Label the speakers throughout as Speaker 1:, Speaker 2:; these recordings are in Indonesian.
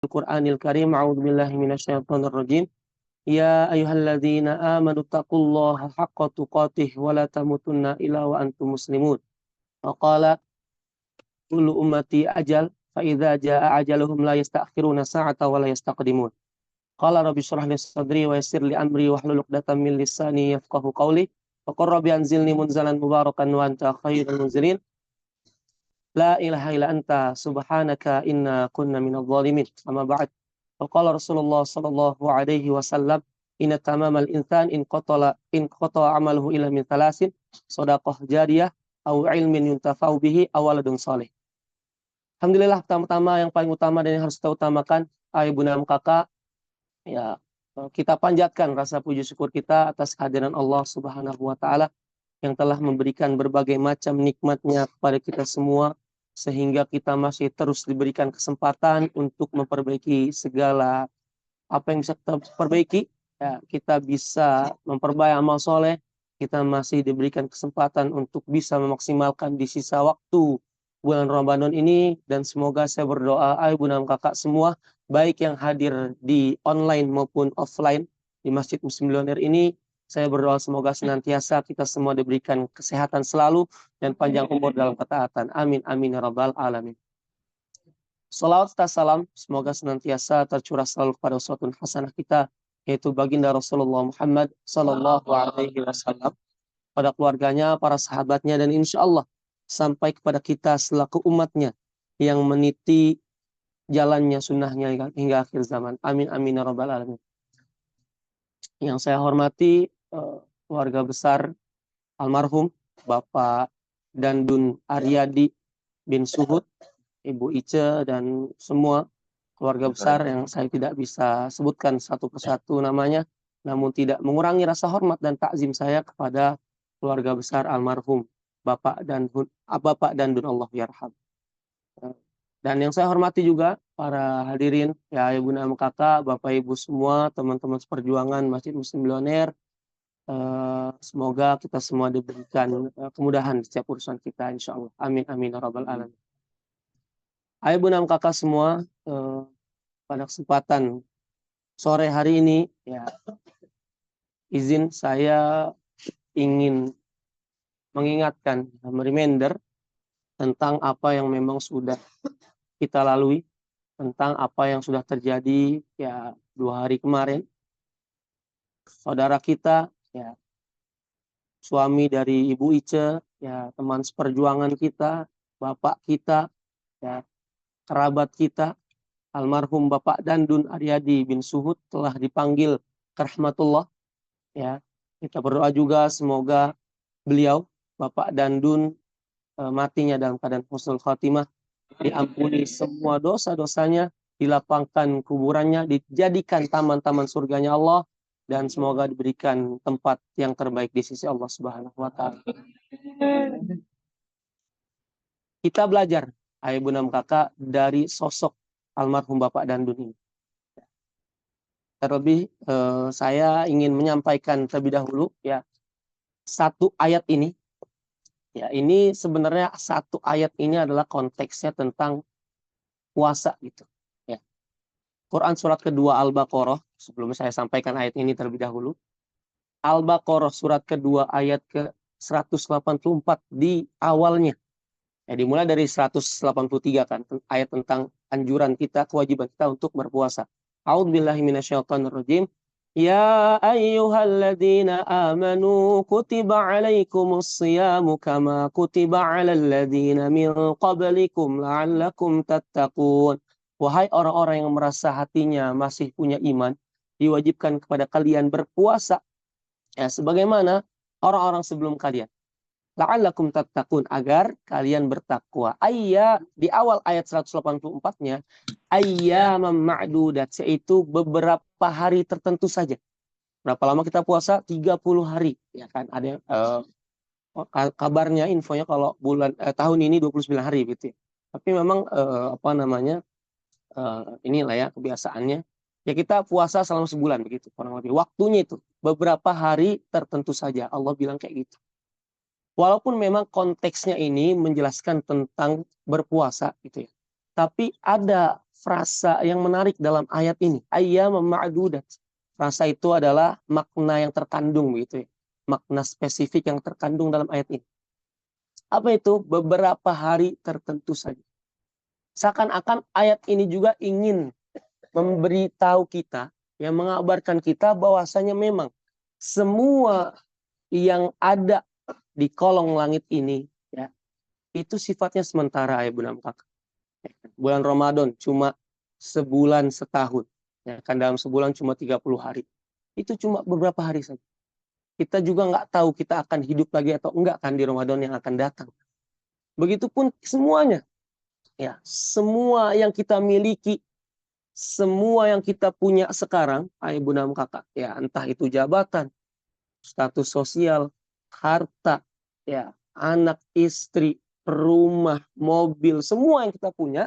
Speaker 1: Al-Qur'anil Karim. A'udzubillahi minasyaitonir rajim. Ya ayyuhalladzina amanu taqullaha haqqa tuqatih wa la tamutunna illa wa antum muslimun. Wa qala kullu ummati ajal fa idza jaa ajaluhum la yasta'khiruna sa'ata wa la yastaqdimun. Qala rabbi shrah li sadri wa yassir li amri wahlul 'uqdatam min lisani yafqahu qawli. Wa qur rabbi anzilni munzalan mubarakan wa anta khairul munzilin. La ilaha illa anta subhanaka inna kunna minadh dhalimin. Amma ba'd. Qala Rasulullah sallallahu alaihi wasallam, inna tamamal insan in qata amaluhu illa min thalasin, shadaqah jariyah au ilmin yuntafa'u bihi aw waladun salih. Alhamdulillah, pertama-tama yang paling utama dan yang harus kita utamakan, ayah bunda kakak, ya, kita panjatkan rasa puji syukur kita atas kehadiran Allah Subhanahu wa taala yang telah memberikan berbagai macam nikmatnya kepada kita semua, sehingga kita masih terus diberikan kesempatan untuk memperbaiki segala apa yang bisa kita perbaiki. Ya, kita bisa memperbaiki amal soleh, kita masih diberikan kesempatan untuk bisa memaksimalkan di sisa waktu bulan Ramadan ini, dan semoga saya berdoa, ayah bunda kakak semua, baik yang hadir di online maupun offline di Masjid Muslim Milioner ini, saya berdoa semoga senantiasa kita semua diberikan kesehatan selalu dan panjang umur dalam ketaatan. Amin, amin, ya rabbal alamin. Salawat serta salam semoga senantiasa tercurah selalu kepada uswatun hasanah kita, yaitu baginda Rasulullah Muhammad Sallallahu Alaihi Wasallam, pada keluarganya, para sahabatnya, dan insya Allah sampai kepada kita selaku umatnya yang meniti jalannya sunnahnya hingga akhir zaman. Amin, amin, ya rabbal alamin. Yang saya hormati keluarga besar almarhum Bapak Dandun Aryadi bin Suhud, Ibu Ice, dan semua keluarga besar yang saya tidak bisa sebutkan satu persatu namanya, namun tidak mengurangi rasa hormat dan takzim saya kepada keluarga besar almarhum Bapak Dandun Allah yarham. Dan yang saya hormati juga para hadirin, ya ibu dan kakak, bapak ibu semua, teman-teman seperjuangan Masjid Muslim Milioner. Semoga kita semua diberikan kemudahan di setiap urusan kita, insya Allah. Amin, amin, ya rabbal alamin. Ayah bunda kakak semua, pada kesempatan sore hari ini, ya, izin saya ingin mengingatkan, reminder tentang apa yang memang sudah kita lalui, tentang apa yang sudah terjadi ya 2 hari kemarin. Saudara kita, ya, suami dari Ibu Ice, ya, teman seperjuangan kita, bapak kita, ya, kerabat kita, almarhum Bapak Dandun Aryadi bin Suhud telah dipanggil ke rahmatullah. Ya, kita berdoa juga semoga beliau, Bapak Dandun, matinya dalam keadaan husnul khatimah, diampuni semua dosa-dosanya, dilapangkan kuburannya, dijadikan taman-taman surganya Allah, dan semoga diberikan tempat yang terbaik di sisi Allah Subhanahu wa taala. Kita belajar, ayah bunda kakak, dari sosok almarhum Bapak Dandun ini. Terlebih saya ingin menyampaikan terlebih dahulu, ya, satu ayat ini. Ya, ini sebenarnya satu ayat ini adalah konteksnya tentang puasa gitu. Ya. Quran surat kedua Al-Baqarah, sebelum saya sampaikan ayat ini terlebih dahulu. Al-Baqarah surat kedua ayat ke 184 di awalnya. Ya, dimulai dari 183 kan, ayat tentang anjuran kita, kewajiban kita untuk berpuasa. A'udzubillahi minasyaitonirrajim. Ya ayyuhalladzina amanu kutiba alaikumus shiyamu kama kutiba alal ladzina min qablikum la'allakum tattaqun. Wahai orang-orang yang merasa hatinya masih punya iman, diwajibkan kepada kalian berpuasa, ya, sebagaimana orang-orang sebelum kalian. La'allakum tattaqun, agar kalian bertakwa. Ayya, di awal ayat 184-nya, ayyamam ma'dudat, yaitu beberapa hari tertentu saja. Berapa lama kita puasa? 30 hari, ya kan? Ada kabarnya, infonya kalau bulan tahun ini 29 hari gitu ya. Tapi memang inilah ya kebiasaannya. Ya kita puasa selama sebulan begitu, kurang lebih. Waktunya itu beberapa hari tertentu saja. Allah bilang kayak gitu. Walaupun memang konteksnya ini menjelaskan tentang berpuasa gitu ya. Tapi ada frasa yang menarik dalam ayat ini. Ayyam ma'dudat. Frasa itu adalah makna yang terkandung gitu ya. Makna spesifik yang terkandung dalam ayat ini. Apa itu? Beberapa hari tertentu saja. Seakan-akan ayat ini juga ingin memberitahu kita, yang mengabarkan kita bahwasanya memang semua yang ada di kolong langit ini, ya, itu sifatnya sementara, ya Bunda Kakak. Bulan Ramadan cuma sebulan setahun, ya kan, dalam sebulan cuma 30 hari. Itu cuma beberapa hari saja. Kita juga nggak tahu kita akan hidup lagi atau enggak kan di Ramadan yang akan datang. Begitupun semuanya, ya, semua yang kita miliki, semua yang kita punya sekarang, ayah bunda kakak, ya, entah itu jabatan, status sosial, harta, ya, anak, istri, rumah, mobil, semua yang kita punya,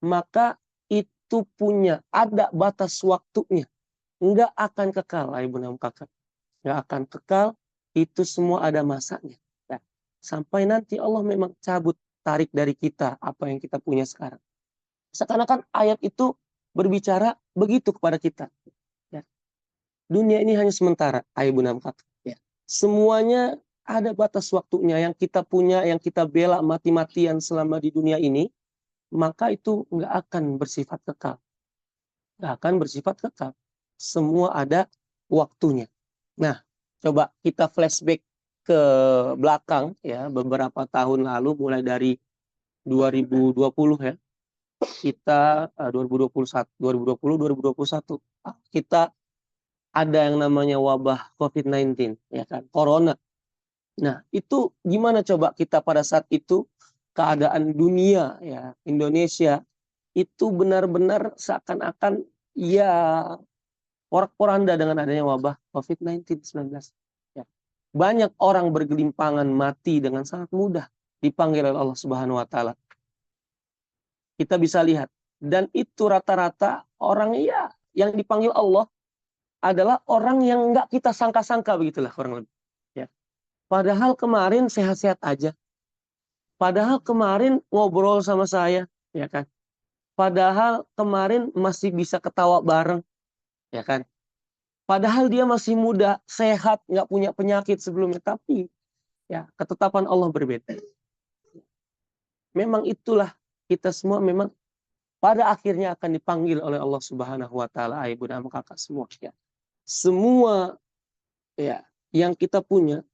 Speaker 1: maka itu punya ada batas waktunya, nggak akan kekal, ayah bunda kakak, nggak akan kekal, itu semua ada masanya. Ya. Sampai nanti Allah memang cabut, tarik dari kita apa yang kita punya sekarang. Seakan-akan ayat itu berbicara begitu kepada kita. Ya. Dunia ini hanya sementara, ayah bunda kata. Ya. Semuanya ada batas waktunya, yang kita punya, yang kita bela mati-matian selama di dunia ini, maka itu nggak akan bersifat kekal. Nggak akan bersifat kekal. Semua ada waktunya. Nah, coba kita flashback ke belakang, ya, beberapa tahun lalu, mulai dari 2020 ya. Kita 2021 kita ada yang namanya wabah COVID-19, ya kan, corona. Nah, itu gimana coba kita pada saat itu, keadaan dunia, ya, Indonesia itu benar-benar seakan-akan ya porak-poranda dengan adanya wabah COVID-19. Ya. Banyak orang bergelimpangan mati dengan sangat mudah dipanggil oleh Allah Subhanahu wa taala. Kita bisa lihat, dan itu rata-rata orang ya yang dipanggil Allah adalah orang yang nggak kita sangka-sangka, begitulah kurang lebih. Ya. Padahal kemarin sehat-sehat aja. Padahal kemarin ngobrol sama saya, ya kan. Padahal kemarin masih bisa ketawa bareng, ya kan. Padahal dia masih muda, sehat, nggak punya penyakit sebelumnya. Tapi ya ketetapan Allah berbeda. Memang itulah kita semua memang pada akhirnya akan dipanggil oleh Allah Subhanahu wa taala, ayah bunda kakak semua, ya. Semua, ya, yang kita punya,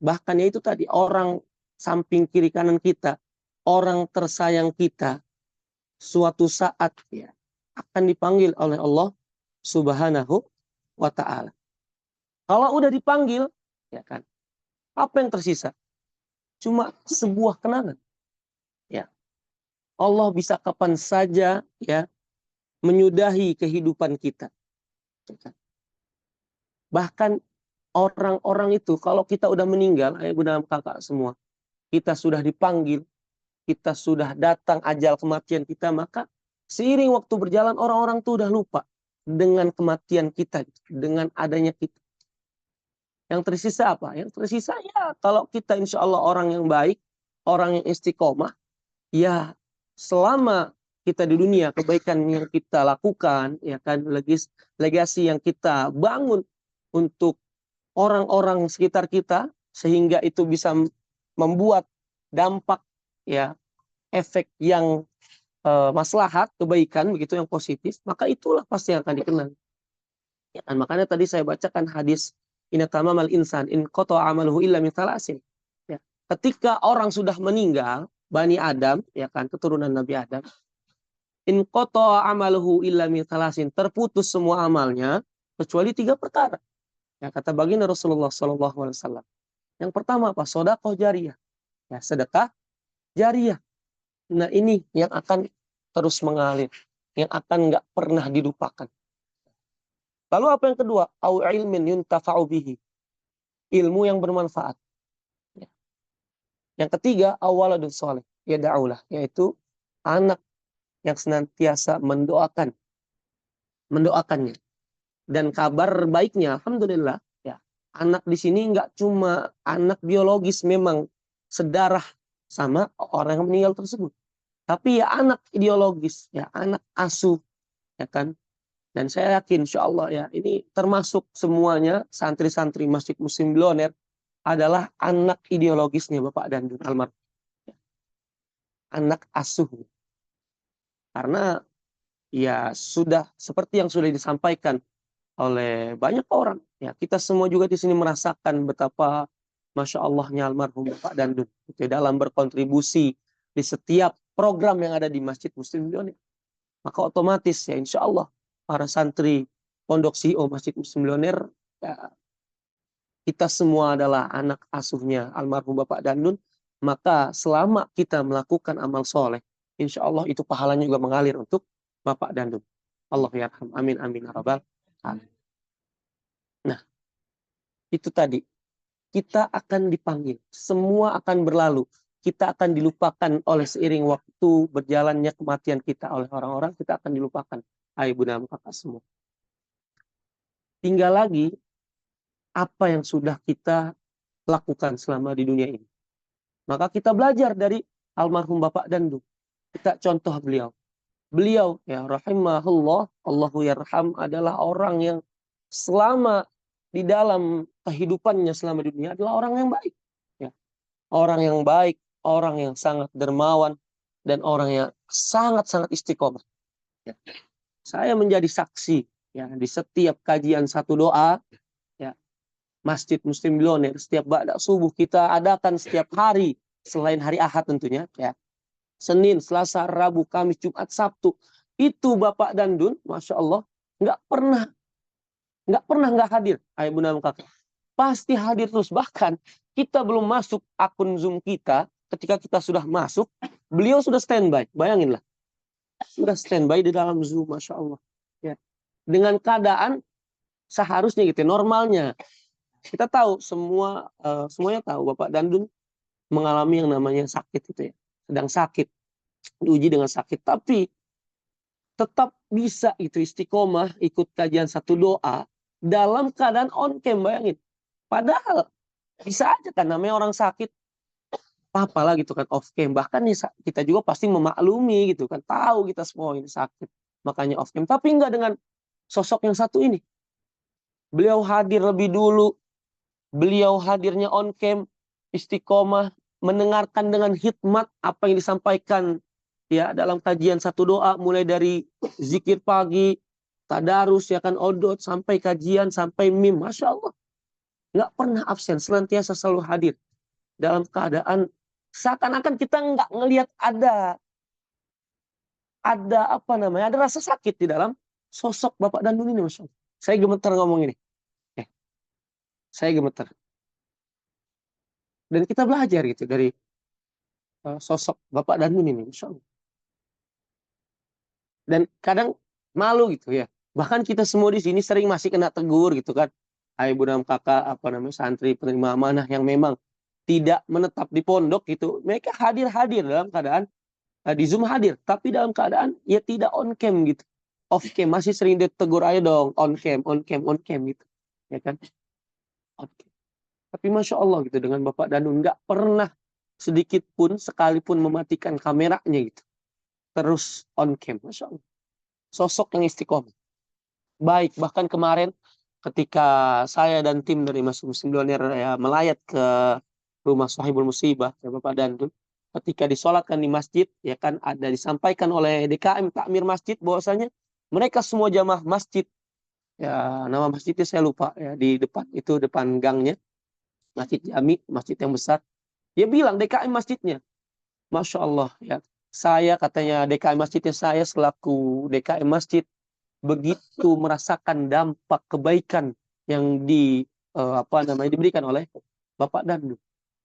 Speaker 1: bahkan ya itu tadi, orang samping kiri kanan kita, orang tersayang kita, suatu saat ya akan dipanggil oleh Allah Subhanahu wa taala. Kalau udah dipanggil, ya kan, apa yang tersisa? Cuma sebuah kenangan. Ya. Allah bisa kapan saja, ya, menyudahi kehidupan kita. Ya kan? Bahkan orang-orang itu kalau kita udah meninggal, ayah bunda kakak semua, kita sudah dipanggil, kita sudah datang ajal kematian kita, maka seiring waktu berjalan orang-orang itu udah lupa dengan kematian kita, dengan adanya kita. Yang tersisa apa? Yang tersisa ya kalau kita insya Allah orang yang baik, orang yang istiqomah, ya selama kita di dunia, kebaikan yang kita lakukan, ya kan, legasi yang kita bangun untuk orang-orang sekitar kita, sehingga itu bisa membuat dampak, ya, efek yang maslahat, kebaikan, begitu, yang positif, maka itulah pasti yang akan dikenang. Ya kan, makanya tadi saya bacakan hadis inna tamamal insan in qata amaluhu illa min thalasin. Ya. Ketika orang sudah meninggal, Bani Adam, ya kan, keturunan Nabi Adam, in qata amaluhu illa min thalasin, terputus semua amalnya kecuali 3 perkara. Ya, kata baginda Rasulullah SAW. Yang pertama apa? Sedekah jariyah. Ya, sedekah jariyah. Nah, ini yang akan terus mengalir, yang akan nggak pernah dilupakan. Lalu apa yang kedua? Au ilmin yuntafa'u bihi. Ilmu yang bermanfaat. Ya. Yang ketiga, awaladun soleh. Ya da'ulah. Yaitu anak yang senantiasa mendoakannya. Dan kabar baiknya, alhamdulillah, ya, anak di sini nggak cuma anak biologis, memang sedarah sama orang yang meninggal tersebut. tapi ya anak ideologis, ya anak asuh, ya kan. Dan saya yakin insya Allah ya ini termasuk semuanya santri-santri Masjid Muslim Billionaire adalah anak ideologisnya Bapak Dandun almarhum, anak asuh. Karena ya sudah seperti yang sudah disampaikan oleh banyak orang. Ya, kita semua juga di sini merasakan betapa Masya Allahnya almarhum Bapak Dandun gitu, dalam berkontribusi di setiap program yang ada di Masjid Muslim Billionaire. Maka otomatis ya insya Allah para santri Pondok CEO Masjid Muslim Billionaire, ya, kita semua adalah anak asuhnya almarhum Bapak Dandun. Maka selama kita melakukan amal soleh, insya Allah itu pahalanya juga mengalir untuk Bapak Dandun. Allah yarham. Amin amin ya rabbal alamin. Nah, itu tadi. Kita akan dipanggil. Semua akan berlalu. Kita akan dilupakan oleh seiring waktu berjalannya kematian kita oleh orang-orang. Kita akan dilupakan. Hai bunda kakak semua. Tinggal lagi apa yang sudah kita lakukan selama di dunia ini. Maka kita belajar dari almarhum Bapak Dandu. Kita contoh beliau. Beliau ya rahimahullah, Allahu yarham, adalah orang yang selama di dalam kehidupannya selama di dunia adalah orang yang baik. Ya. Orang yang baik, orang yang sangat dermawan, dan orang yang sangat-sangat istiqomah. Ya. Saya menjadi saksi ya di setiap kajian satu doa ya Masjid Muslim Billionaire setiap ba'da subuh kita adakan setiap hari selain hari Ahad tentunya ya. Senin, Selasa, Rabu, Kamis, Jumat, Sabtu. Itu Bapak Dandun, Masya Allah, nggak pernah nggak hadir. Ayah bunda kakak. Pasti hadir terus. Bahkan kita belum masuk akun Zoom kita, ketika kita sudah masuk, beliau sudah standby. Bayanginlah. Sudah standby di dalam Zoom, Masya Allah. Ya. Dengan keadaan seharusnya gitu, normalnya. Kita tahu, semuanya tahu Bapak Dandun mengalami yang namanya sakit itu ya. Sedang sakit. Diuji dengan sakit. Tapi tetap bisa itu istiqomah, ikut kajian satu doa, dalam keadaan on cam, bayangin. Padahal bisa aja kan namanya orang sakit, apalah gitu kan off cam. Bahkan kita juga pasti memaklumi gitu kan, tahu kita semua ini sakit, makanya off cam. Tapi enggak dengan sosok yang satu ini. Beliau hadir lebih dulu, beliau hadirnya on cam, istiqomah, mendengarkan dengan hikmat apa yang disampaikan ya dalam kajian satu doa, mulai dari zikir pagi, tadarus ya kan, odot, sampai kajian, sampai mim. Masya Allah, nggak pernah absen, senantiasa selalu hadir dalam keadaan seakan-akan kita nggak ngelihat ada apa namanya, ada rasa sakit di dalam sosok Bapak Dandun ini. Masya Allah, saya gemetar ngomong ini. Saya gemetar. Dan kita belajar gitu dari sosok Bapak Dandun ini, Masya Allah. Dan kadang malu gitu ya. Bahkan kita semua di sini sering masih kena tegur gitu kan. Hai bunda kakak, apa namanya, santri penerima amanah yang memang tidak menetap di pondok gitu. Mereka hadir dalam keadaan di Zoom hadir, tapi dalam keadaan ya tidak on cam gitu. Off cam masih sering ditegur, ayo dong on cam gitu. Ya kan? Okay. Tapi Masya Allah gitu dengan Bapak Danun nggak pernah sedikit pun sekalipun mematikan kameranya gitu. Terus on cam, Masya Allah. Sosok yang istiqomah. Baik, bahkan kemarin ketika saya dan tim dari Masjid Muslim Billionaire ya, melayat ke rumah Sahibul Musibah, ya Bapak Dandun, ketika disolatkan di masjid, ya kan ada disampaikan oleh DKM Takmir Masjid bahwasanya mereka semua jamaah masjid, ya nama masjidnya saya lupa ya, di depan itu, depan gangnya, Masjid Jami, masjid yang besar. Dia bilang DKM masjidnya, Masya Allah ya, saya katanya DKM masjidnya, saya selaku DKM masjid begitu merasakan dampak kebaikan yang diberikan oleh Bapak Dandu.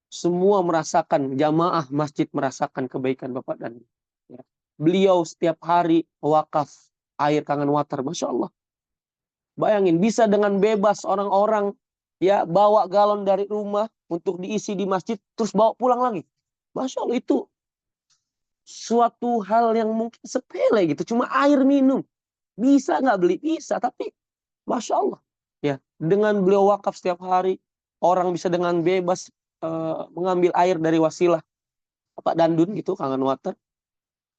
Speaker 1: Semua merasakan, jamaah masjid merasakan kebaikan Bapak Dandu. Ya. Beliau setiap hari wakaf air kangen water, Masya Allah. Bayangin, bisa dengan bebas orang-orang ya bawa galon dari rumah untuk diisi di masjid, terus bawa pulang lagi. Masya Allah, itu suatu hal yang mungkin sepele gitu, cuma air minum. Bisa nggak beli? Bisa, tapi Masya Allah. Ya, dengan beliau wakaf setiap hari, orang bisa dengan bebas mengambil air dari wasilah Pak Dandun gitu, kangen water.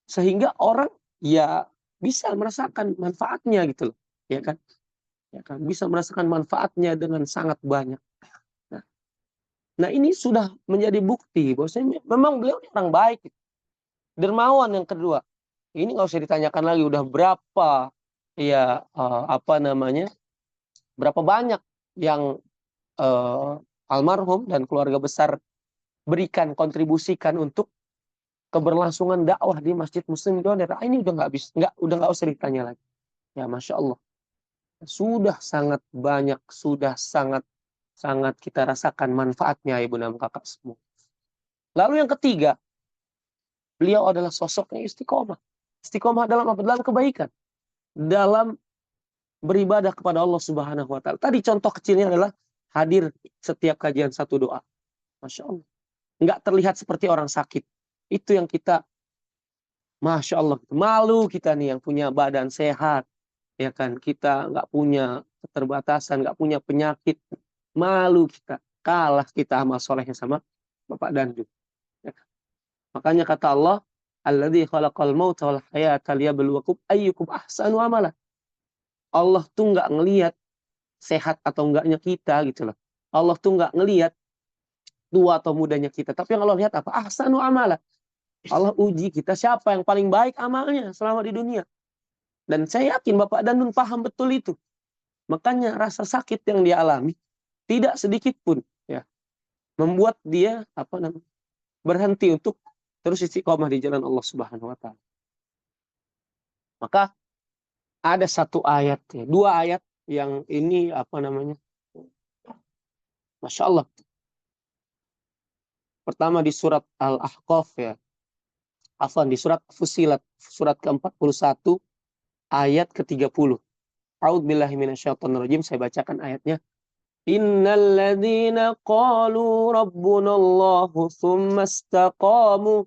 Speaker 1: sehingga orang ya bisa merasakan manfaatnya gitu loh, ya kan? Ya kan, bisa merasakan manfaatnya dengan sangat banyak. Nah, nah ini sudah menjadi bukti bahwasanya memang beliau ini orang baik, dermawan yang kedua. Ini nggak usah ditanyakan lagi udah berapa ya apa namanya, berapa banyak yang eh, almarhum dan keluarga besar berikan kontribusikan untuk keberlangsungan dakwah di Masjid Muslim di daerah ini udah nggak bisa, udah nggak usah ditanya lagi. Ya masya Allah, sudah sangat banyak, sudah sangat sangat kita rasakan manfaatnya ibu dan kakak semua. Lalu yang ketiga, beliau adalah sosok yang istiqomah. Istiqomah dalam apa? Dalam kebaikan, dalam beribadah kepada Allah Subhanahu wa taala. Tadi contoh kecilnya adalah hadir setiap kajian satu doa. Masya Allah. Nggak terlihat seperti orang sakit. Itu yang kita, Masya Allah, malu kita nih yang punya badan sehat. Ya kan, kita nggak punya keterbatasan, nggak punya penyakit. Malu kita. Kalah kita amal solehnya sama Bapak Dandu. Ya kan? Makanya kata Allah, Alladzi khalaqal mauta wal hayata liyabluwakum ayyukum ahsanu amala. Allah tuh nggak ngelihat sehat atau enggaknya kita gitu loh. Allah tuh nggak ngelihat tua atau mudanya kita. Tapi yang Allah lihat apa? Ahsanu amala. Allah uji kita siapa yang paling baik amalnya selama di dunia. Dan saya yakin Bapak Danun paham betul itu. Makanya rasa sakit yang dia alami tidak sedikit pun ya membuat dia apa namanya berhenti untuk terus istiqomah di jalan Allah Subhanahu wa taala. Maka ada satu ayat ya, dua ayat yang ini apa namanya? Masya Allah. Pertama di surat Al-Ahqaf ya. Afwan di surat Fusilat, surat ke-41 ayat ke-30. A'udzubillahi minasyaitonirrajim. Saya bacakan ayatnya. Innalladzina qalu rabbunallahu tsumma istaqamu.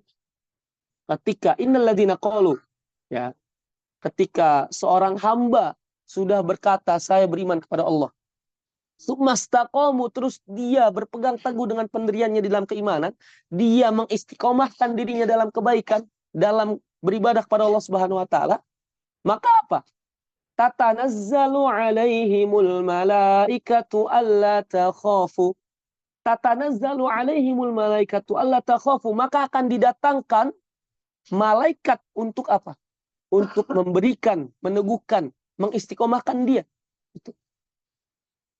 Speaker 1: Ketika innalladzina qalu ya, ketika seorang hamba sudah berkata saya beriman kepada Allah. Tsumma istaqamu, terus dia berpegang teguh dengan pendiriannya di dalam keimanan, dia mengistiqomahkan dirinya dalam kebaikan, dalam beribadah kepada Allah Subhanahu wa taala, maka apa? Tatanazzalu alaihimul malaikatu alla takhafu. Tatanazzalu alaihimul malaikatu alla takhafu. Maka akan didatangkan malaikat untuk apa? Untuk memberikan, meneguhkan, mengistiqomahkan dia. Itu.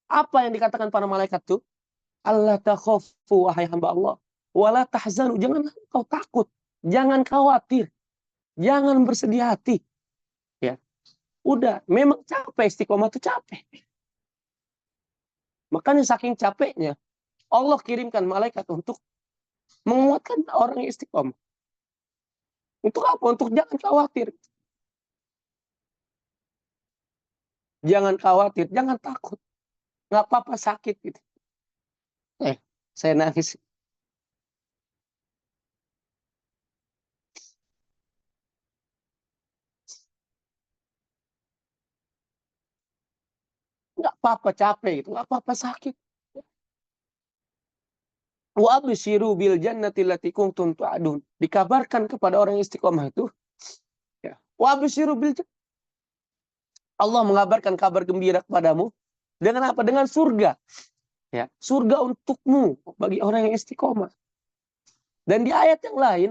Speaker 1: Apa yang dikatakan para malaikat itu? Allah takhafu, wahai hamba Allah. Wala tahzanu, jangan kau takut. Jangan khawatir. Jangan bersedih hati. Ya. Udah, memang capek, istiqomah itu capek. Makanya saking capeknya, Allah kirimkan malaikat untuk menguatkan orang yang istiqomah. Untuk apa? Untuk jangan khawatir. Jangan khawatir, jangan takut. Nggak apa-apa sakit gitu. Saya nangis. Nggak apa-apa capek gitu, nggak apa-apa sakit. Wa absyiru bil jannati allati kuntum tu'adun. Dikabarkan kepada orang istiqomah itu, ya. Wa absyiru bil jannah. Allah mengabarkan kabar gembira kepadamu dengan apa? Dengan surga. Ya, surga untukmu bagi orang yang istiqomah. Dan di ayat yang lain,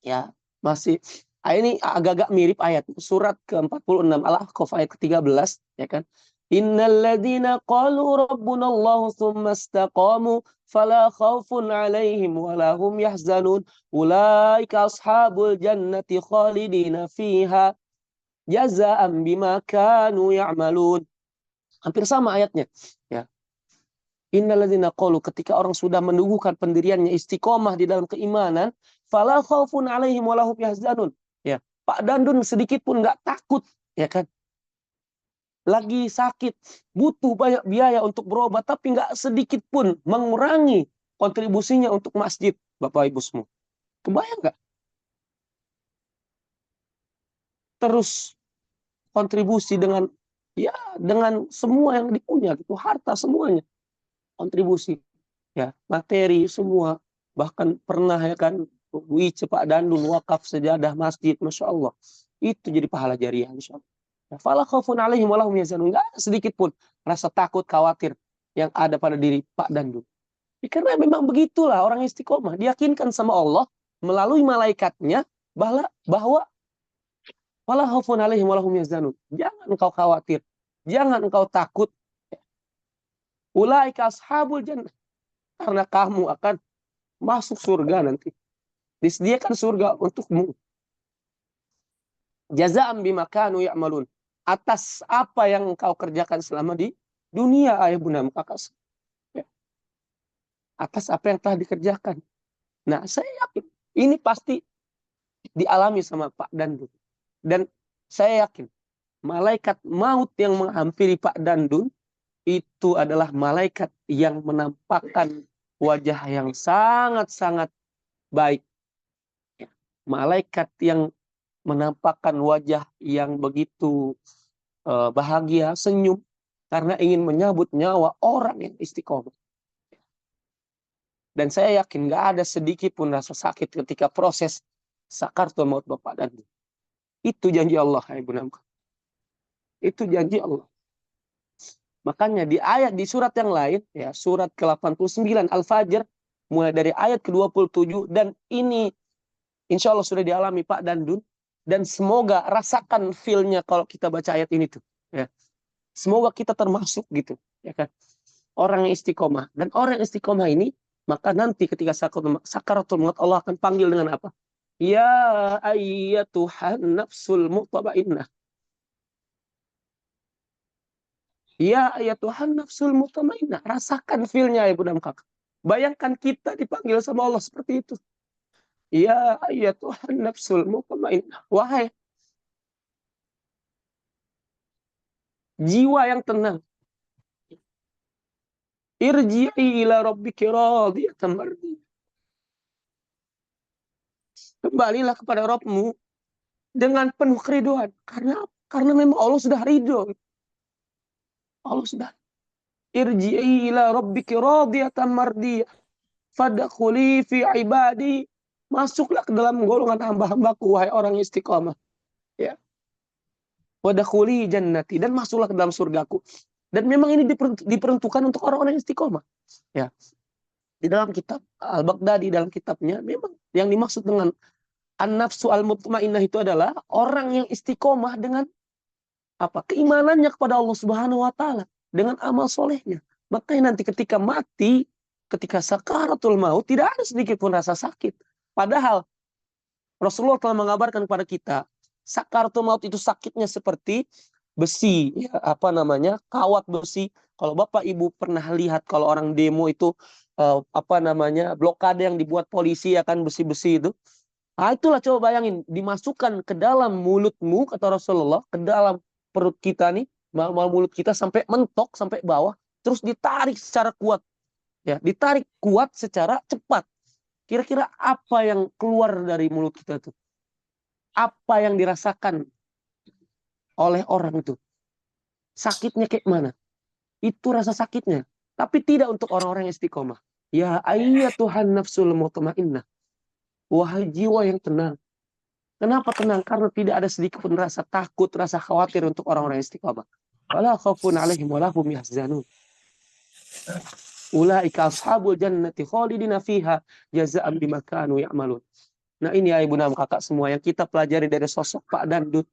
Speaker 1: ya, masih ini agak-agak mirip ayat surat ke-46 Al-Ahqaf ayat ke-13, ya kan? Innalladzina qalu rabbunallahu tsumma istaqamu fala khaufun 'alaihim wala hum yahzanun ulaika ashabul jannati khalidina fiha jazaa'an bima kanu ya'malun. Hampir sama ayatnya, ya. Innalladzina qalu, ketika orang sudah meneguhkan pendiriannya istiqomah di dalam keimanan, fala khaufun 'alaihim wala hum yahzanun. Ya, Pak Dandun sedikit pun nggak takut, ya kan? Lagi sakit, butuh banyak biaya untuk berobat, tapi nggak sedikit pun mengurangi kontribusinya untuk masjid, Bapak Ibu semua. Kebayang nggak? Terus kontribusi dengan ya dengan semua yang dipunya, gitu, harta semuanya kontribusi, ya materi semua, bahkan pernah ya kan wice Pak Dandun, wakaf sejadah masjid, Masya Allah. Itu jadi pahala jariah, Insya Allah. Fala khaufun alaihim wa lahum yahzanun. Enggak ada sedikit pun rasa takut, khawatir yang ada pada diri Pak Dandun. Karena memang begitulah orang istiqomah. Diyakinkan sama Allah melalui malaikatnya bahwa fala khaufun alaihim wa lahum yahzanun. Jangan engkau khawatir. Jangan engkau takut. Ulaika ashabul jannah. Karena kamu akan masuk surga nanti. Disediakan surga untukmu. Jaza'an bima kanu ya'malun. Atas apa yang engkau kerjakan selama di dunia, ayah bunda kakak. Ya. Atas apa yang telah dikerjakan. Nah, saya yakin ini pasti dialami sama Pak Dandun. Dan saya yakin malaikat maut yang menghampiri Pak Dandun itu adalah malaikat yang menampakkan wajah yang sangat-sangat baik. Malaikat yang menampakkan wajah yang begitu bahagia, senyum, karena ingin menyambut nyawa orang yang istiqomah. Dan saya yakin gak ada sedikit pun rasa sakit ketika proses sakaratul maut Bapak Dandun. Itu janji Allah, Ibu Namka. Itu janji Allah. Makanya di surat yang lain, ya surat ke-89 Al-Fajr, mulai dari ayat ke-27, dan ini insya Allah sudah dialami Pak Dandun, dan semoga rasakan feel-nya kalau kita baca ayat ini tuh. Ya. Semoga kita termasuk gitu, ya kan? Orang yang istiqomah. Dan orang yang istiqomah ini, maka nanti ketika sakaratul maut Allah akan panggil dengan apa? Ya ayyatuhan nafsul mutmainnah. Ya ayyatuhan nafsul mutmainnah. Rasakan feel-nya ya Bunda Kakak. Bayangkan kita dipanggil sama Allah seperti itu. Ya ayyatuhan nafsul mutmainnah. Wahai jiwa yang tenang. Irji'i ila rabbiki radiyatan mardiyah. Kembalilah kepada Rabbmu dengan penuh keriduan. Karena memang Allah sudah ridho. Allah sudah. Irji'i ila rabbiki radiyatan mardiyah. Fadkhuli fi ibadi. Masuklah ke dalam golongan hamba-hambaku, wahai orang istiqamah. Ya. Wadkhuli jannati. Dan masuklah ke dalam surgaku. Dan memang ini diperuntukkan untuk orang-orang istiqamah. Ya. Di dalam kitab Al-Baghdadi, dalam kitabnya, memang yang dimaksud dengan an-nafsu al-mutmainnah itu adalah orang yang istiqomah dengan apa? Keimanannya kepada Allah Subhanahu wa taala, dengan amal solehnya. Makanya nanti ketika mati, ketika sakaratul maut, tidak ada sedikit pun rasa sakit. Padahal Rasulullah telah mengabarkan kepada kita, sakaratul maut itu sakitnya seperti besi, ya, apa namanya? Kawat besi. Kalau Bapak Ibu pernah lihat kalau orang demo itu apa namanya? Blokade yang dibuat polisi, ya kan, besi-besi itu. Nah, itulah coba bayangin, dimasukkan ke dalam mulutmu, kata Rasulullah, ke dalam perut kita nih, mulut kita sampai mentok, sampai bawah, terus ditarik secara kuat. Ya, ditarik kuat secara cepat. Kira-kira apa yang keluar dari mulut kita itu? Apa yang dirasakan oleh orang itu? Sakitnya kayak mana? Itu rasa sakitnya. Tapi tidak untuk orang-orang yang istiqomah. Ya ayyatuhan nafsul mutmainnah. Wahai jiwa yang tenang. Kenapa tenang? Karena tidak ada sedikit pun rasa takut, rasa khawatir untuk orang-orang istiqamah. Wala khaufun alaihim wala hum yahzanun. Ulaika ashabul jannati khalidina fiha jazaa'an bima kanu ya'malun. Nah, ini ya Ibu dan Kakak semua yang kita pelajari dari sosok Pak Dandun.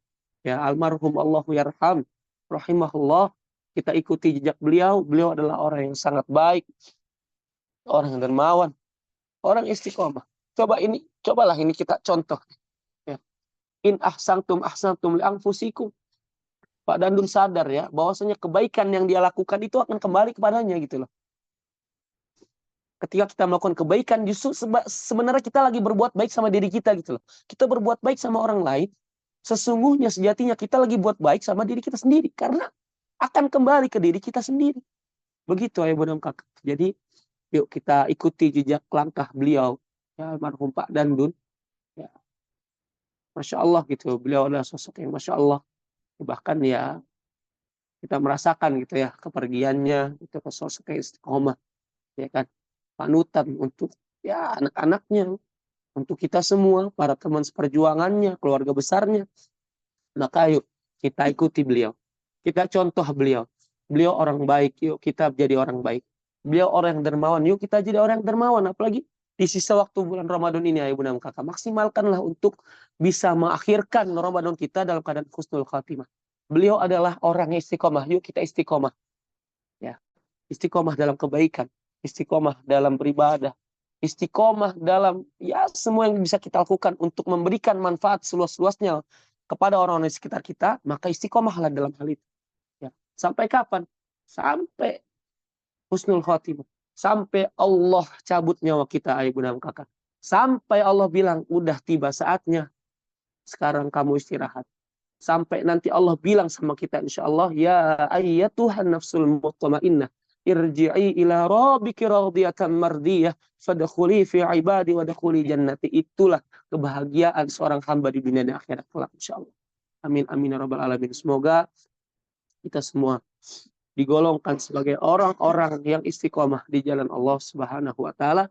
Speaker 1: Ya, almarhum Allahu yarham rahimahullah. Kita ikuti jejak beliau. Beliau adalah orang yang sangat baik, orang yang dermawan, orang istiqomah. Cobalah ini kita contoh. Ya. In ahsantum li anfusikum. Pak Dandun sadar ya, bahwasanya kebaikan yang dia lakukan itu akan kembali kepadanya gitu loh. Ketika kita melakukan kebaikan, justru sebenarnya kita lagi berbuat baik sama diri kita gitu loh. Kita berbuat baik sama orang lain, sesungguhnya sejatinya kita lagi buat baik sama diri kita sendiri. Karena akan kembali ke diri kita sendiri. Begitu ya Bunda Kakak. Jadi yuk kita ikuti jejak langkah beliau. Ya, almarhum Pak Dandun. Ya. Masya Allah gitu. Beliau adalah sosok yang Masya Allah. Bahkan ya kita merasakan gitu ya kepergiannya. Itu ke sosok yang istiqomah. Ya kan. Panutan untuk ya anak-anaknya. untuk kita semua, para teman seperjuangannya, keluarga besarnya. Maka ayo kita ikuti beliau. Kita contoh beliau. Beliau orang baik, yuk kita jadi orang baik. Beliau orang yang dermawan, yuk kita jadi orang yang dermawan. Apalagi di sisa waktu bulan Ramadan ini, ayo bunda kakak. Maksimalkanlah untuk bisa mengakhirkan Ramadan kita dalam keadaan husnul khatimah. Beliau adalah orang yang istiqomah. Yuk kita istiqomah. Ya, istiqomah dalam kebaikan. Istiqomah dalam beribadah. Istiqomah dalam ya semua yang bisa kita lakukan untuk memberikan manfaat seluas-luasnya kepada orang-orang di sekitar kita, maka istiqomahlah dalam hal itu. Ya. Sampai kapan? Sampai husnul khotimah. Sampai Allah cabut nyawa kita, ayah bunda kakak. Sampai Allah bilang, udah tiba saatnya, sekarang kamu istirahat. Sampai nanti Allah bilang sama kita, insya Allah, ya ayyatuhan nafsul mutmainnah, irji'i ila rabbiki radiyatan mardiyah, fadkhuli fi ibadi wadkhuli jannati. Itulah kebahagiaan seorang hamba di dunia dan akhirat kelak, insya Allah. Amin, amin, ya rabbal alamin. Semoga kita semua digolongkan sebagai orang-orang yang istiqomah di jalan Allah Subhanahu wa taala,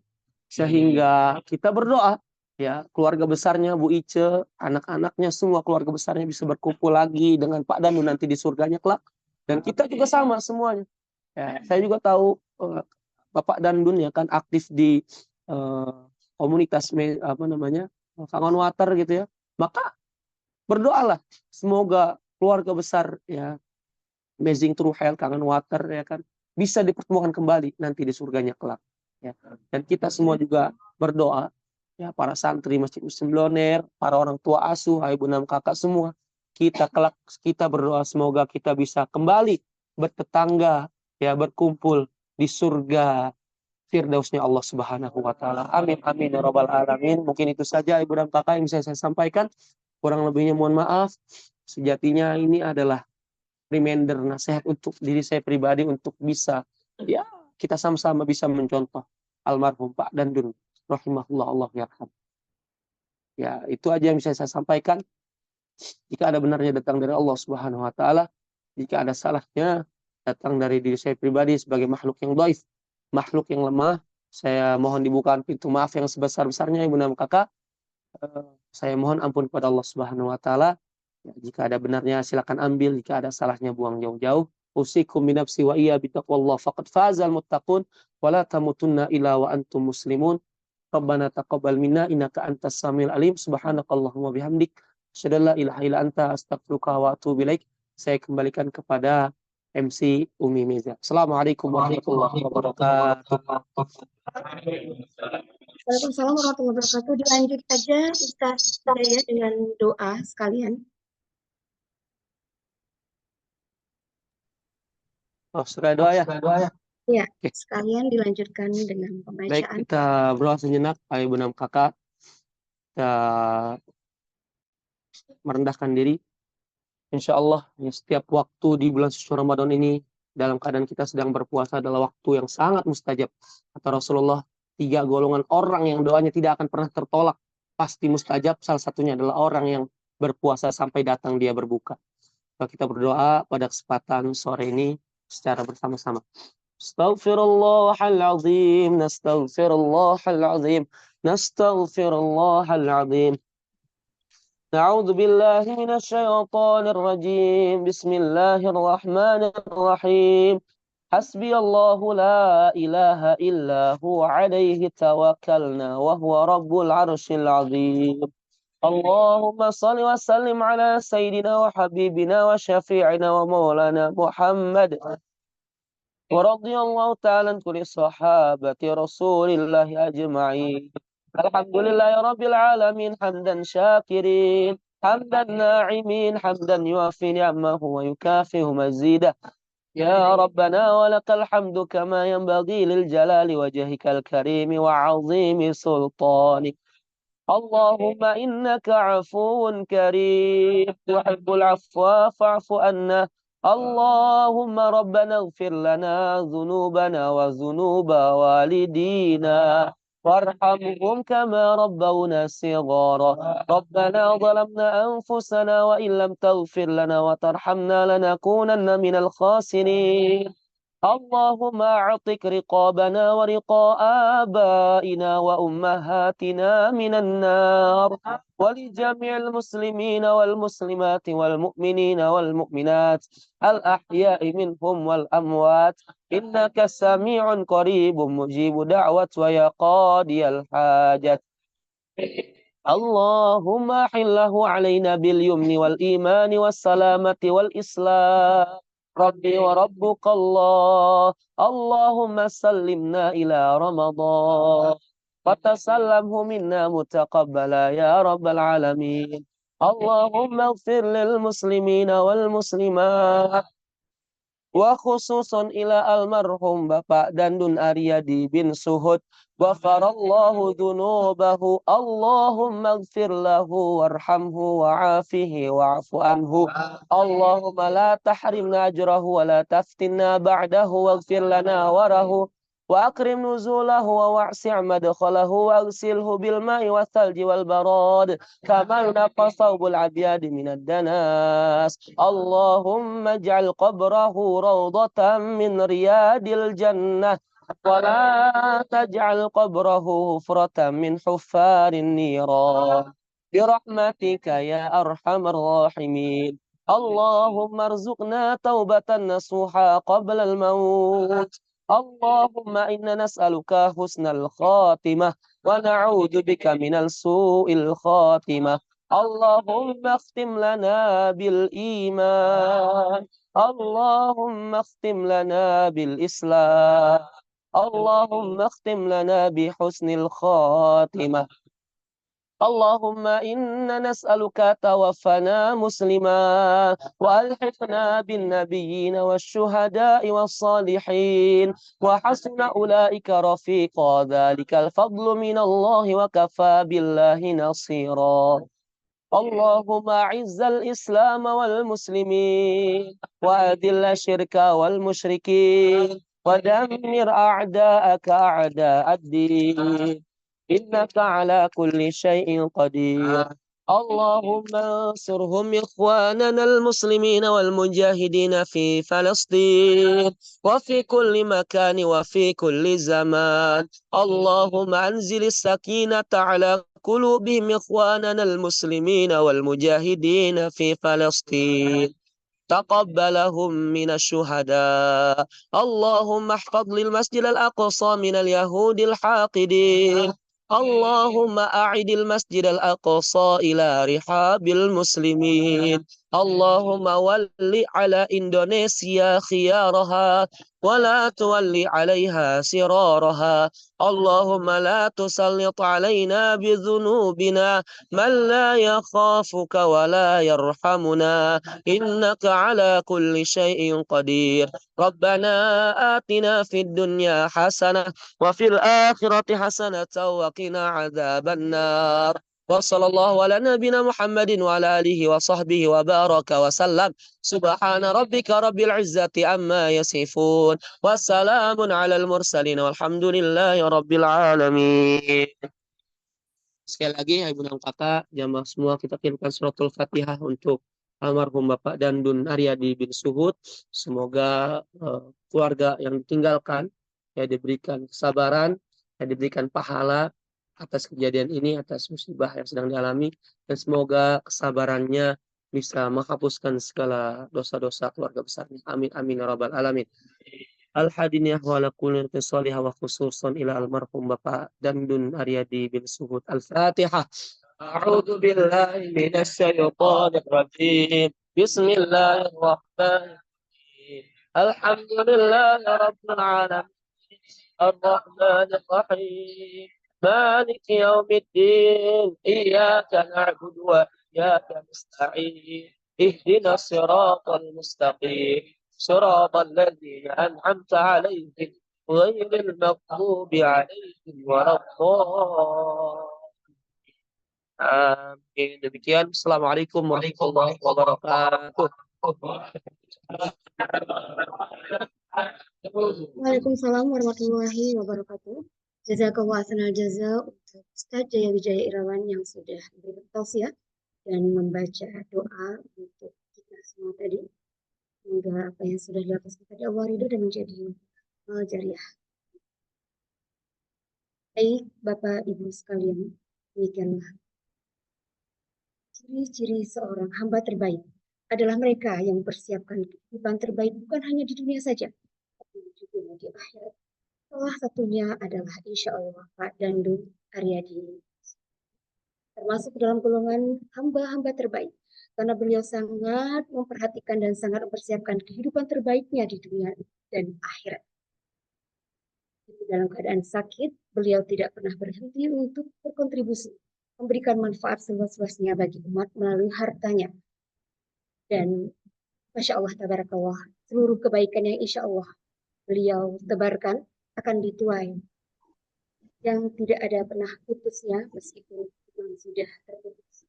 Speaker 1: sehingga kita berdoa ya keluarga besarnya Bu Ice, anak-anaknya semua keluarga besarnya bisa berkumpul lagi dengan Pak Danu nanti di surganya kelak, dan kita juga sama semuanya. Ya, saya juga tahu Bapak Dandun ya kan aktif di komunitas apa namanya Kangen Water gitu ya. Maka berdoalah semoga keluarga besar ya Amazing True Health, Kangen Water ya kan bisa dipertemukan kembali nanti di surganya kelak. Ya. Dan kita semua juga berdoa ya para santri Masjid Muslim Loner, para orang tua asuh, ibu enam kakak semua, kita kelak kita berdoa semoga kita bisa kembali bertetangga ya berkumpul di surga Firdausnya Allah Subhanahu wa taala. Amin amin ya rabbal alamin. Mungkin itu saja ibu dan kakak yang bisa saya sampaikan. Kurang lebihnya mohon maaf. Sejatinya ini adalah reminder nasihat untuk diri saya pribadi untuk bisa ya kita sama-sama bisa mencontoh almarhum Pak Dandun rahimahullah Allah yarham. Ya, itu aja yang bisa saya sampaikan. Jika ada benarnya datang dari Allah Subhanahu wa taala, jika ada salahnya datang dari diri saya pribadi sebagai makhluk yang dhaif, makhluk yang lemah, saya mohon dibukakan pintu maaf yang sebesar-besarnya ibu dan kakak. Saya mohon ampun kepada Allah Subhanahu wa taala. Ya, jika ada benarnya silakan ambil, jika ada salahnya buang jauh-jauh. Usikum min nafsi wa iya bitaqwallah faqad fazal muttaqun wa la tamutunna illa wa antum muslimun. Rabbana taqabbal minna innaka antas samiul alim. Subhanakallahumma bihamdik asyhadu an la ilaha illa anta astaghfiruka wa atubu ilaik. Saya kembalikan kepada MC Umi Meza. Assalamualaikum warahmatullahi wabarakatuh.
Speaker 2: Waalaikumsalam warahmatullahi wabarakatuh. Dilanjut aja Ustaz saya dengan doa sekalian.
Speaker 1: Oh, sudah doa ya?
Speaker 2: Ya, sekalian dilanjutkan dengan pembacaan.
Speaker 1: Baik, kita berdoa sejenak, ibu dan kakak. Kita merendahkan diri. Insya Allah, ya, setiap waktu di bulan suci Ramadan ini, dalam keadaan kita sedang berpuasa adalah waktu yang sangat mustajab. Kata Rasulullah, 3 golongan orang yang doanya tidak akan pernah tertolak. Pasti mustajab, salah satunya adalah orang yang berpuasa sampai datang dia berbuka. Maka kita berdoa pada kesempatan sore ini secara bersama-sama. Astaghfirullahaladzim, nastaghfirullahaladzim, nastaghfirullahaladzim. A'udzu billahi minasyaitonir rajim. Bismillahirrahmanirrahim. Hasbiyallahu la ilaha illa huwa alaihi tawakkalna wa huwa rabbul arsyil azim. Allahumma salli wa sallim ala sayyidina wa habibina wa syafi'ina wa maulana Muhammad. ورضي الله تعالى عن كل صحابة رسول الله أجمعين. الحمد لله رب العالمين حمدا شاكرين حمدا ناعمين حمدا يوافي نعمه ويكافئ مزيده. يا ربنا ولك الحمد كما ينبغي للجلال وجهك الكريم وعظيم سلطانك. اللهم إنك عفو كريم تحب العفو فاعف عنا. اللهم ربنا اغفر لنا ذنوبنا وذنوب والدينا وارحمهم كما ربونا صغارا. ربنا ظلمنا أنفسنا وإن لم تغفر لنا وترحمنا لنكونن من الخاسرين. اللهم اعتق رقابنا ورقاء آبائنا وأمهاتنا من النار، ولجميع المسلمين والمسلمات والمؤمنين والمؤمنات الأحياء منهم والأموات، إنك سميع قريب مجيب دعوة ويا قاضي الحاجة. اللهم حله علينا باليمن والإيمان والسلامة والإسلام. ربي وربك الله. اللهم سلمنا إلى رمضان وتسلمه منا متقبلا يا رب العالمين. اللهم اغفر للمسلمين والمسلمات وخصوصا إلى almarhum Bapak Dandun Aryadi bin Suhud. Ghafarallahu dhunubahu. Allahumma gfir lahu warhamhu wa'afihi wa'afu anhu. Allahumma la tahrimna ajrahu wa la taftinna ba'dahu waghfir lana warahu. وأكرم نزوله ووسع مدخله واغسله بالماء والثلج والبراد كما ينقى الثوب الأبيض من الدنس. اللهم اجعل قبره روضة من رياض الجنة ولا تجعل قبره حفرة من حفار النيران برحمتك يا أرحم الراحمين. اللهم ارزقنا توبة نصوحا قبل الموت. اللهم إنا نسألك حسن الخاتمة ونعوذ بك من سوء الخاتمة. اللهم اختم لنا بالإيمان. اللهم اختم لنا بالإسلام. اللهم اختم لنا بحسن الخاتمة. اللهم إنا نسألك توفنا مسلما وألحقنا بالنبيين والشهداء والصالحين وحسن أولئك رفيقا، ذلك الفضل من الله وكفى بالله نصيرا. اللهم أعز الإسلام والمسلمين وأذل الشرك والمشركين ودمر أعداءك أعداء الدين إنك على كل شيء قدير. اللهم انصرهم إخواننا المسلمين والمجاهدين في فلسطين وفي كل مكان وفي كل زمان. اللهم أنزل السكينة على قلوبهم إخواننا المسلمين والمجاهدين في فلسطين. تقبلهم من الشهداء. اللهم احفظ للمسجد الأقصى من اليهود الحاقدين. اللهم أعد المسجد الأقصى إلى رحاب المسلمين. اللهم ول على إندونيسيا خيارها ولا تولي عليها سرارها. اللهم لا تسلط علينا بذنوبنا من لا يخافك ولا يرحمنا إنك على كل شيء قدير. ربنا آتنا في الدنيا حسنة وفي الآخرة حسنة وقنا عذاب النار. وصلى الله على نبينا محمد وعلى آله وصحبه وبارك وسلم. سبحان ربك رب العزة عما يصفون والسلام على المرسلين والحمد لله رب العالمين. Sekali lagi, ya ibu dan kakak, jamaah semua, kita kirimkan suratul Fatihah untuk almarhum Bapak Dandun Aryadi bin Suhud. Semoga keluarga yang ditinggalkan ya diberikan kesabaran, ya diberikan pahala atas kejadian ini, atas musibah yang sedang dialami, dan semoga kesabarannya bisa menghapuskan segala dosa-dosa keluarga besarnya. Amin amin ya rabbal alamin. Al-hadiniyah wa ala kulli salihah wa khususan ila almarhum Bapak Dandun Aryadi bin Suhud. Al-Fatihah. A'udzu billahi minasy syaithanir rajim. Bismillahirrahmanirrahim. Alhamdulillahi rabbil alamin. Ar-Rahmanir Rahim. Maliki yaumiddin. Iyyaka na'budu wa iyyaka nasta'in. Ihdinas siratal mustaqim. صراط الذين أنعمت عليهم غير المغضوب عليهم ولا الضالين. Demikian. Assalamualaikum warahmatullahi wabarakatuh.
Speaker 2: Waalaikumsalam warahmatullahi wabarakatuh. Jazakallah ahsanal jaza untuk Ustaz Jaya Wijaya Irawan yang sudah bertausiah dan membaca doa untuk kita semua tadi. Semoga apa yang sudah dilapaskan tadi Allah ridho dan menjadi jariah. Baik, Bapak Ibu sekalian, demikianlah ciri-ciri seorang hamba terbaik adalah mereka yang mempersiapkan kehidupan terbaik bukan hanya di dunia saja, tapi juga di akhirat. Salah satunya adalah insya Allah Pak Dandu Aryadi, termasuk dalam golongan hamba-hamba terbaik, karena beliau sangat memperhatikan dan sangat mempersiapkan kehidupan terbaiknya di dunia dan akhirat. Dalam keadaan sakit, beliau tidak pernah berhenti untuk berkontribusi, memberikan manfaat seluas-luasnya bagi umat melalui hartanya. Dan Masya Allah, Tabarakallah, seluruh kebaikan yang insya Allah beliau tebarkan akan dituai, yang tidak ada pernah putusnya meskipun sudah terputus.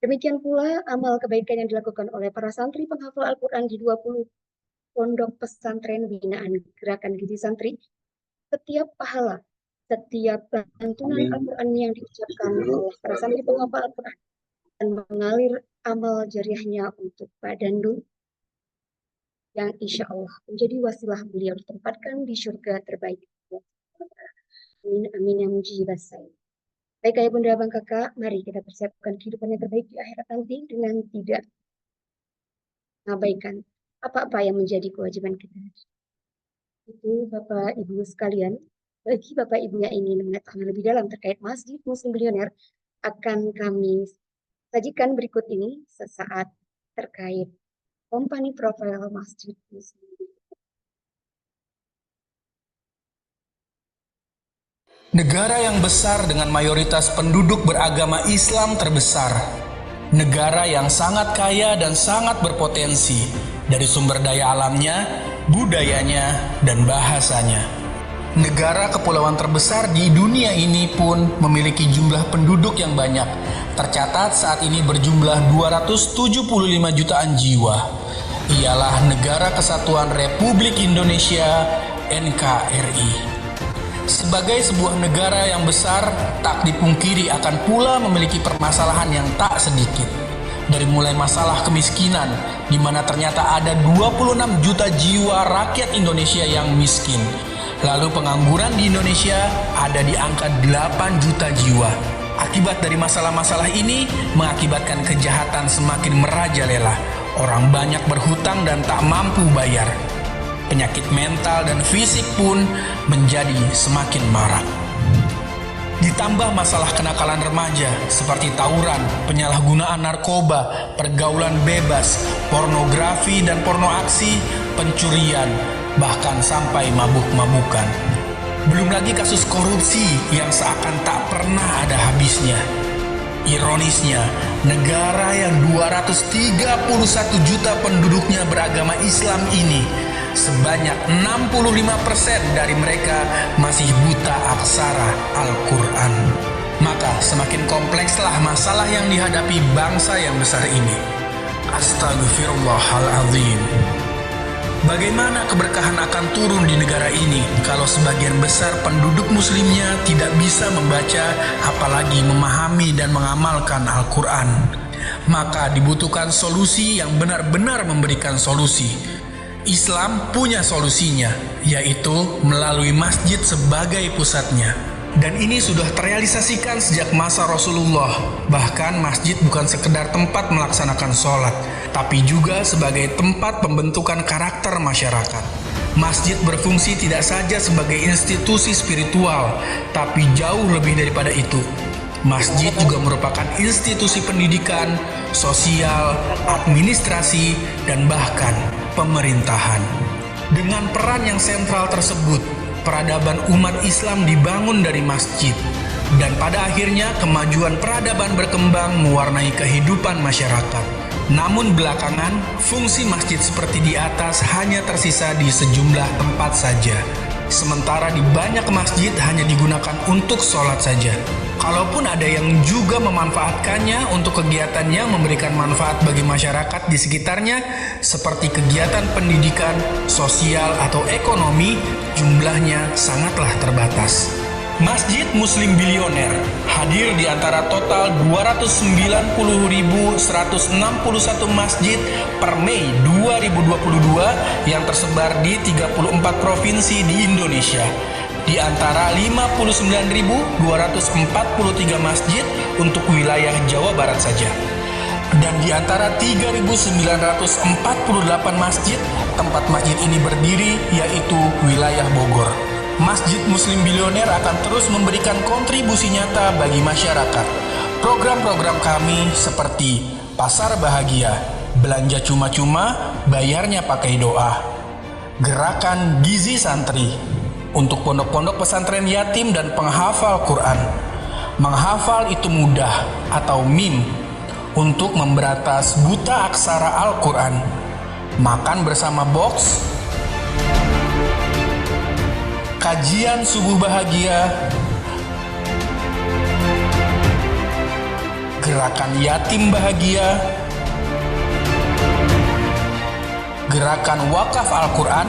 Speaker 2: Demikian pula amal kebaikan yang dilakukan oleh para santri penghafal Al-Quran di 20 pondok pesantren binaan Gerakan Gizi Santri. Setiap pahala, setiap lantunan Al-Quran yang diucapkan oleh para santri penghafal Al-Quran dan mengalir amal jariahnya untuk Pak Dandu, yang insya Allah menjadi wasilah beliau ditempatkan di surga terbaik. Amin, amin, ya mujibas sain. Baik ayah bunda abang kakak, mari kita persiapkan kehidupan yang terbaik di akhirat nanti dengan tidak mengabaikan apa-apa yang menjadi kewajiban kita. Itu Bapak Ibu sekalian, bagi Bapak Ibu yang ingin mengetahui lebih dalam terkait Masjid Muslim Billionaire, akan kami sajikan berikut ini sesaat terkait company profile Masjid Muslim.
Speaker 3: Negara yang besar dengan mayoritas penduduk beragama Islam terbesar. Negara yang sangat kaya dan sangat berpotensi dari sumber daya alamnya, budayanya, dan bahasanya. Negara kepulauan terbesar di dunia ini pun memiliki jumlah penduduk yang banyak. Tercatat saat ini berjumlah 275 jutaan jiwa. Ialah Negara Kesatuan Republik Indonesia (NKRI). Sebagai sebuah negara yang besar, tak dipungkiri akan pula memiliki permasalahan yang tak sedikit. Dari mulai masalah kemiskinan, di mana ternyata ada 26 juta jiwa rakyat Indonesia yang miskin. Lalu pengangguran di Indonesia ada di angka 8 juta jiwa. Akibat dari masalah-masalah ini mengakibatkan kejahatan semakin merajalela. Orang banyak berhutang dan tak mampu bayar. Penyakit mental dan fisik pun menjadi semakin marak. Ditambah masalah kenakalan remaja seperti tawuran, penyalahgunaan narkoba, pergaulan bebas, pornografi dan porno aksi, pencurian, bahkan sampai mabuk-mabukan. Belum lagi kasus korupsi yang seakan tak pernah ada habisnya. Ironisnya, negara yang 231 juta penduduknya beragama Islam ini, sebanyak 65% dari mereka masih buta aksara Al-Quran. Maka semakin komplekslah masalah yang dihadapi bangsa yang besar ini. Astagfirullahaladzim. Bagaimana keberkahan akan turun di negara ini kalau sebagian besar penduduk muslimnya tidak bisa membaca, apalagi memahami dan mengamalkan Al-Quran? Maka dibutuhkan solusi yang benar-benar memberikan solusi. Islam punya solusinya, yaitu melalui masjid sebagai pusatnya. Dan ini sudah terrealisasikan sejak masa Rasulullah. Bahkan masjid bukan sekedar tempat melaksanakan sholat, tapi juga sebagai tempat pembentukan karakter masyarakat. Masjid berfungsi tidak saja sebagai institusi spiritual, tapi jauh lebih daripada itu. Masjid juga merupakan institusi pendidikan, sosial, administrasi, dan bahkan pemerintahan. Dengan peran yang sentral tersebut, peradaban umat Islam dibangun dari masjid, dan pada akhirnya kemajuan peradaban berkembang mewarnai kehidupan masyarakat. Namun belakangan, fungsi masjid seperti di atas hanya tersisa di sejumlah tempat saja. Sementara di banyak masjid hanya digunakan untuk sholat saja. Kalaupun ada yang juga memanfaatkannya untuk kegiatan yang memberikan manfaat bagi masyarakat di sekitarnya, seperti kegiatan pendidikan, sosial, atau ekonomi, jumlahnya sangatlah terbatas. Masjid Muslim Bilioner hadir di antara total 290.161 masjid per Mei 2022 yang tersebar di 34 provinsi di Indonesia. Di antara 59.243 masjid untuk wilayah Jawa Barat saja. Dan di antara 3.948 masjid, tempat masjid ini berdiri yaitu wilayah Bogor. Masjid Muslim Bilioner akan terus memberikan kontribusi nyata bagi masyarakat. Program-program kami seperti Pasar Bahagia, belanja cuma-cuma, bayarnya pakai doa. Gerakan Gizi Santri untuk pondok-pondok pesantren yatim dan penghafal Quran. Menghafal itu mudah atau MIM untuk memberantas buta aksara Al-Quran. Makan bersama box, kajian subuh bahagia, gerakan yatim bahagia, gerakan wakaf Al-Quran,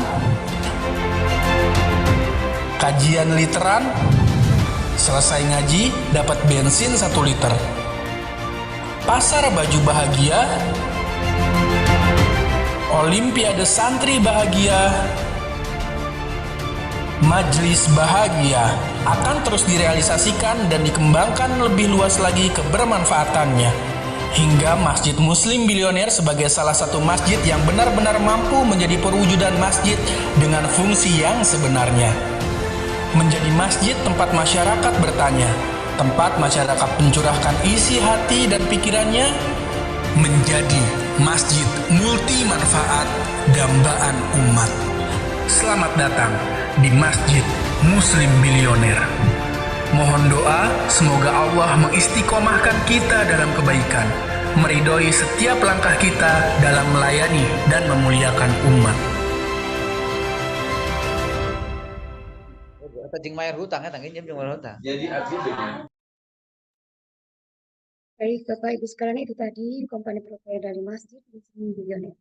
Speaker 3: kajian literan, selesai ngaji dapat bensin 1 liter. Pasar baju bahagia, Olimpiade santri bahagia, Majelis bahagia akan terus direalisasikan dan dikembangkan lebih luas lagi kebermanfaatannya, hingga Masjid Muslim Bilioner sebagai salah satu masjid yang benar-benar mampu menjadi perwujudan masjid dengan fungsi yang sebenarnya. Menjadi masjid tempat masyarakat bertanya, tempat masyarakat mencurahkan isi hati dan pikirannya, menjadi masjid multi manfaat dambaan umat. Selamat datang di Masjid Muslim Bilioner. Mohon doa semoga Allah mengistiqomahkan kita dalam kebaikan, meridhoi setiap langkah kita dalam melayani dan memuliakan umat.
Speaker 4: Tajing mayar hutang ya, tangganya jeung hutang.
Speaker 5: Jadi abdi dengan
Speaker 2: Baik, Bapak Ibu sekalian, itu tadi komponen program dari Masjid Muslim Bilioner.